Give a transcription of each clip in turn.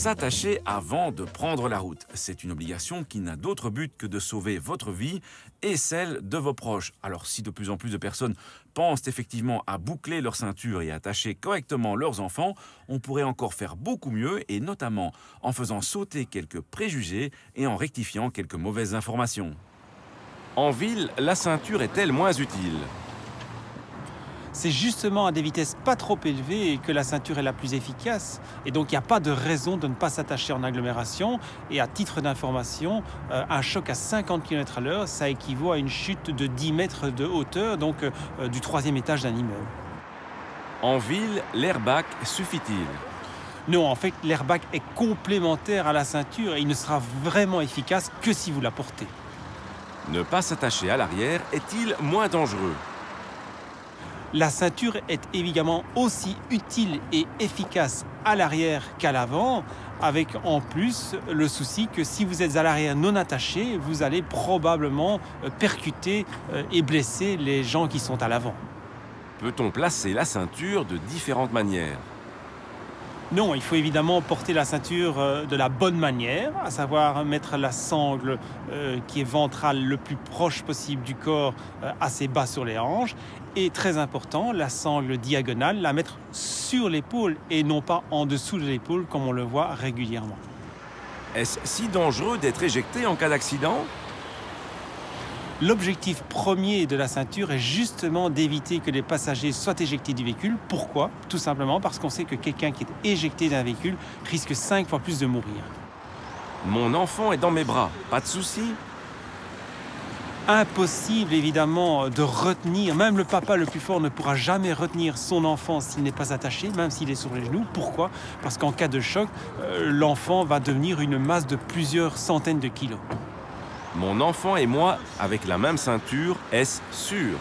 S'attacher avant de prendre la route. C'est une obligation qui n'a d'autre but que de sauver votre vie et celle de vos proches. Alors si de plus en plus de personnes pensent effectivement à boucler leur ceinture et à attacher correctement leurs enfants, on pourrait encore faire beaucoup mieux et notamment en faisant sauter quelques préjugés et en rectifiant quelques mauvaises informations. En ville, la ceinture est-elle moins utile ? C'est justement à des vitesses pas trop élevées que la ceinture est la plus efficace. Et donc, il n'y a pas de raison de ne pas s'attacher en agglomération. Et à titre d'information, un choc à 50 km à l'heure, ça équivaut à une chute de 10 mètres de hauteur, donc du 3e étage d'un immeuble. En ville, l'airbag suffit-il ? Non, en fait, l'airbag est complémentaire à la ceinture et il ne sera vraiment efficace que si vous la portez. Ne pas s'attacher à l'arrière est-il moins dangereux ? La ceinture est évidemment aussi utile et efficace à l'arrière qu'à l'avant, avec en plus le souci que si vous êtes à l'arrière non attaché, vous allez probablement percuter et blesser les gens qui sont à l'avant. Peut-on placer la ceinture de différentes manières ? Non, il faut évidemment porter la ceinture de la bonne manière, à savoir mettre la sangle qui est ventrale le plus proche possible du corps, assez bas sur les hanches. Et très important, la sangle diagonale, la mettre sur l'épaule et non pas en dessous de l'épaule comme on le voit régulièrement. Est-ce si dangereux d'être éjecté en cas d'accident ? L'objectif premier de la ceinture est justement d'éviter que les passagers soient éjectés du véhicule. Pourquoi ? Tout simplement parce qu'on sait que quelqu'un qui est éjecté d'un véhicule risque 5 fois plus de mourir. Mon enfant est dans mes bras, pas de souci ? Impossible évidemment de retenir, même le papa le plus fort ne pourra jamais retenir son enfant s'il n'est pas attaché, même s'il est sur les genoux. Pourquoi ? Parce qu'en cas de choc, l'enfant va devenir une masse de plusieurs centaines de kilos. Mon enfant et moi, avec la même ceinture, est-ce sûr ?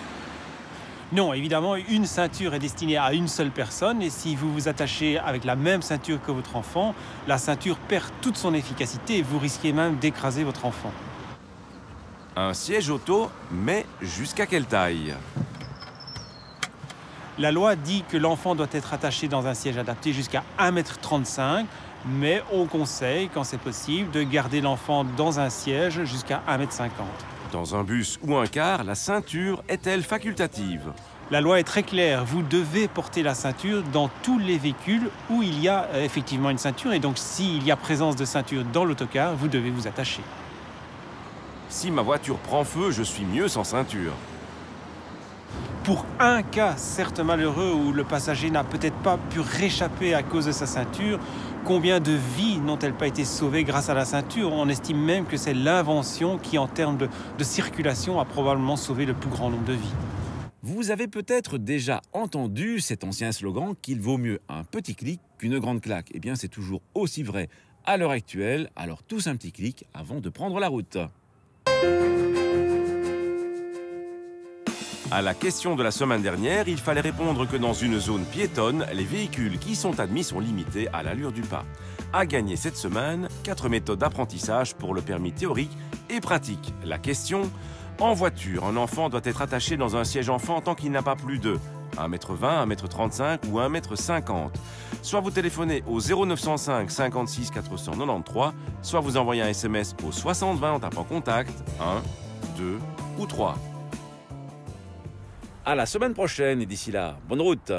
Non, évidemment, une ceinture est destinée à une seule personne et si vous vous attachez avec la même ceinture que votre enfant, la ceinture perd toute son efficacité et vous risquez même d'écraser votre enfant. Un siège auto, mais jusqu'à quelle taille ? La loi dit que l'enfant doit être attaché dans un siège adapté jusqu'à 1,35 m, mais on conseille, quand c'est possible, de garder l'enfant dans un siège jusqu'à 1,50 m. Dans un bus ou un car, la ceinture est-elle facultative ? La loi est très claire, vous devez porter la ceinture dans tous les véhicules où il y a effectivement une ceinture et donc s'il y a présence de ceinture dans l'autocar, vous devez vous attacher. Si ma voiture prend feu, je suis mieux sans ceinture. Pour un cas certes malheureux où le passager n'a peut-être pas pu réchapper à cause de sa ceinture, combien de vies n'ont-elles pas été sauvées grâce à la ceinture ? On estime même que c'est l'invention qui, en termes de circulation, a probablement sauvé le plus grand nombre de vies. Vous avez peut-être déjà entendu cet ancien slogan qu'il vaut mieux un petit clic qu'une grande claque. Eh bien, c'est toujours aussi vrai à l'heure actuelle, alors tous un petit clic avant de prendre la route. À la question de la semaine dernière, il fallait répondre que dans une zone piétonne, les véhicules qui sont admis sont limités à l'allure du pas. À gagner cette semaine, 4 méthodes d'apprentissage pour le permis théorique et pratique. La question, en voiture, un enfant doit être attaché dans un siège enfant tant qu'il n'a pas plus de 1,20 m, 1,35 m ou 1,50 m. Soit vous téléphonez au 0905 56 493, soit vous envoyez un SMS au 60 20 en tapant contact 1, 2 ou 3. À la semaine prochaine et d'ici là, bonne route!